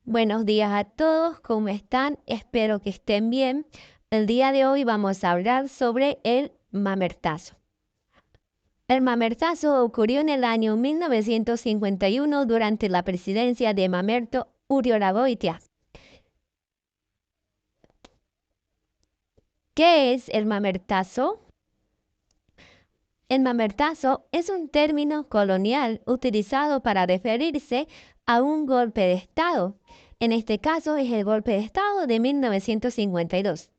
Buenos días a todos, ¿cómo están? Espero que estén bien. El día de hoy vamos a hablar sobre el mamertazo. El mamertazo ocurrió en el año 1951 durante la presidencia de Mamerto Uriorgoitia. ¿Qué es el mamertazo? El mamertazo es un término colonial utilizado para referirse a un golpe de Estado. En este caso es el golpe de Estado de 1952.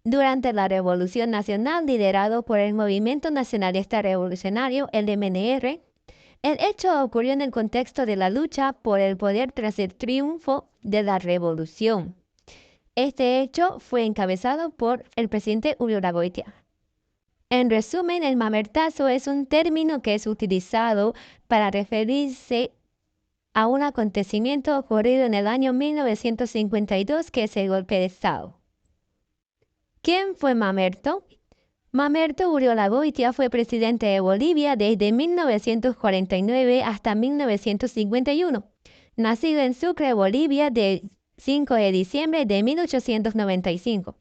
Durante la Revolución Nacional liderado por el Movimiento Nacionalista Revolucionario, el MNR, el hecho ocurrió en el contexto de la lucha por el poder tras el triunfo de la revolución. Este hecho fue encabezado por el presidente Uriorgoitia. En resumen, el mamertazo es un término que es utilizado para referirse a un acontecimiento ocurrido en el año 1952, que es el golpe de Estado. ¿Quién fue Mamerto? Mamerto Uriorgoitia fue presidente de Bolivia desde 1949 hasta 1951. Nacido en Sucre, Bolivia, del 5 de diciembre de 1895.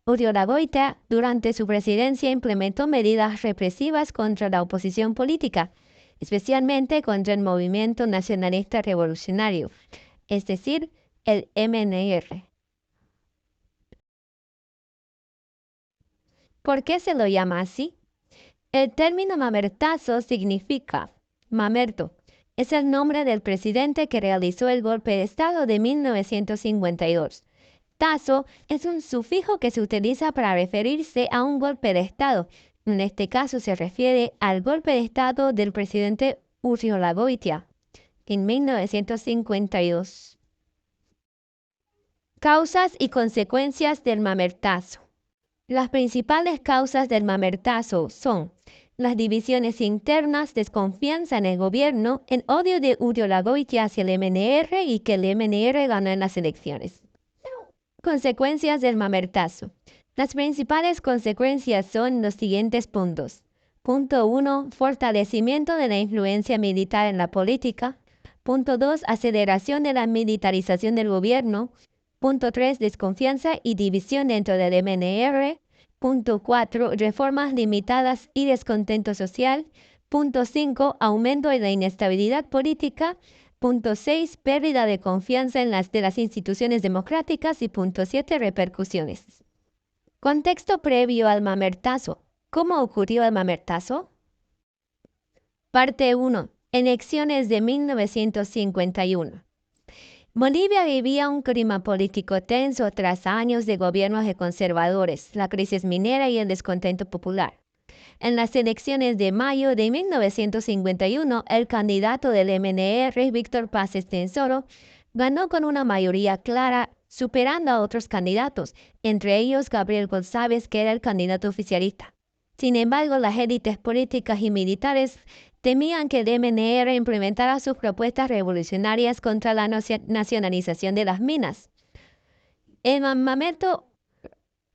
Uriorgoitia, durante su presidencia, implementó medidas represivas contra la oposición política, especialmente contra el Movimiento Nacionalista Revolucionario, es decir, el MNR. ¿Por qué se lo llama así? El término mamertazo significa mamerto. Es el nombre del presidente que realizó el golpe de Estado de 1952. Tazo es un sufijo que se utiliza para referirse a un golpe de Estado. En este caso se refiere al golpe de Estado del presidente Uriorgoitia en 1952. Causas y consecuencias del mamertazo. Las principales causas del mamertazo son las divisiones internas, desconfianza en el gobierno, el odio de Uriorgoitia hacia el MNR y que el MNR ganó en las elecciones. Consecuencias del mamertazo. Las principales consecuencias son los siguientes puntos. Punto 1. Fortalecimiento de la influencia militar en la política. Punto 2. Aceleración de la militarización del gobierno. Punto 3. Desconfianza y división dentro del MNR. Punto 4. Reformas limitadas y descontento social. Punto 5. Aumento de la inestabilidad política. Punto 6. Pérdida de confianza en las instituciones democráticas. Y punto 7. Repercusiones. Contexto previo al mamertazo. ¿Cómo ocurrió el mamertazo? Parte 1. Elecciones de 1951. Bolivia vivía un clima político tenso tras años de gobiernos de conservadores, la crisis minera y el descontento popular. En las elecciones de mayo de 1951, el candidato del MNR, Víctor Paz Estenssoro, ganó con una mayoría clara, superando a otros candidatos, entre ellos Gabriel González, que era el candidato oficialista. Sin embargo, las élites políticas y militares temían que el MNR implementara sus propuestas revolucionarias contra la nacionalización de las minas. El Mamerto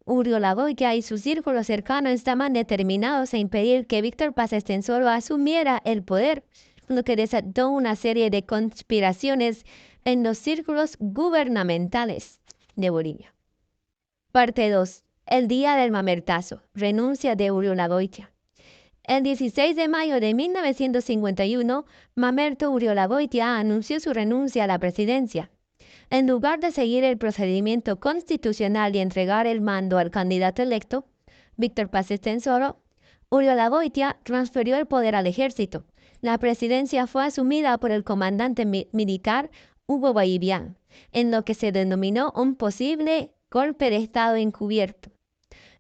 Uriorgoitia y su círculo cercano estaban determinados a impedir que Víctor Paz Estenssoro asumiera el poder, lo que desató una serie de conspiraciones en los círculos gubernamentales de Bolivia. Parte 2. El día del mamertazo. Renuncia de Uriorgoitia. El 16 de mayo de 1951, Mamerto Uriorgoitia anunció su renuncia a la presidencia. En lugar de seguir el procedimiento constitucional y entregar el mando al candidato electo, Víctor Paz Estenssoro, Uriorgoitia transfirió el poder al ejército. La presidencia fue asumida por el comandante militar Hugo Ballivián, en lo que se denominó un posible golpe de Estado encubierto.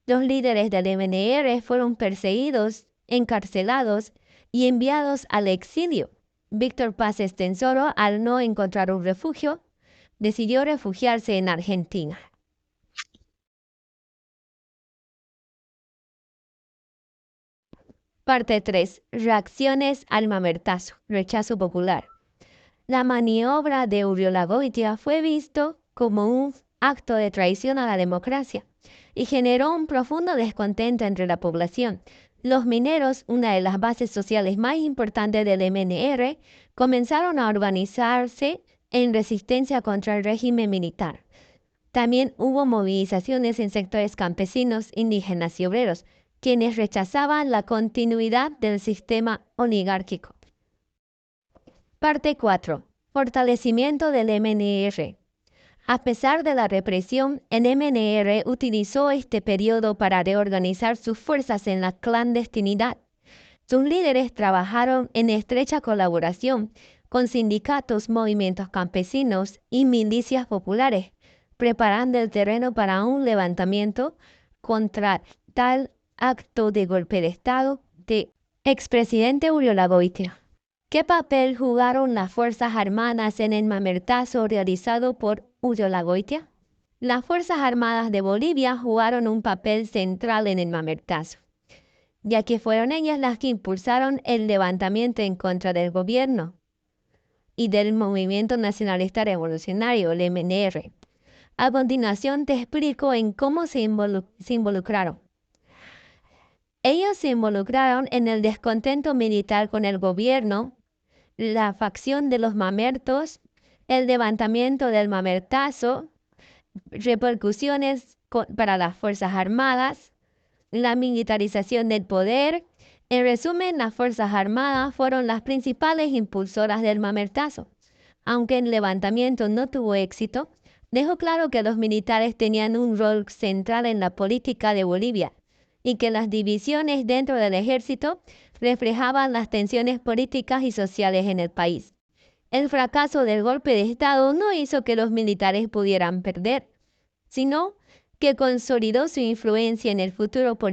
Los líderes del MNR fueron perseguidos, encarcelados y enviados al exilio. Víctor Paz Estenssoro, al no encontrar un refugio, decidió refugiarse en Argentina. Parte 3. Reacciones al mamertazo. Rechazo popular. La maniobra de Uriorgoitia fue visto como un acto de traición a la democracia y generó un profundo descontento entre la población. Los mineros, una de las bases sociales más importantes del MNR, comenzaron a organizarse en resistencia contra el régimen militar. También hubo movilizaciones en sectores campesinos, indígenas y obreros, quienes rechazaban la continuidad del sistema oligárquico. Parte 4. Fortalecimiento del MNR. A pesar de la represión, el MNR utilizó este periodo para reorganizar sus fuerzas en la clandestinidad. Sus líderes trabajaron en estrecha colaboración con sindicatos, movimientos campesinos y milicias populares, preparando el terreno para un levantamiento contra tal acto de golpe de Estado de expresidente Uriolagoitia. ¿Qué papel jugaron las Fuerzas Armadas en el mamertazo realizado por Uriolagoitia? Las Fuerzas Armadas de Bolivia jugaron un papel central en el mamertazo, ya que fueron ellas las que impulsaron el levantamiento en contra del gobierno y del Movimiento Nacionalista Revolucionario, el MNR. A continuación te explico en cómo se involucraron. Ellos se involucraron en el descontento militar con el gobierno, la facción de los mamertos, el levantamiento del mamertazo, repercusiones para las Fuerzas Armadas, la militarización del poder. En resumen, las Fuerzas Armadas fueron las principales impulsoras del mamertazo. Aunque el levantamiento no tuvo éxito, dejó claro que los militares tenían un rol central en la política de Bolivia y que las divisiones dentro del ejército reflejaban las tensiones políticas y sociales en el país. El fracaso del golpe de Estado no hizo que los militares pudieran perder, sino que consolidó su influencia en el futuro político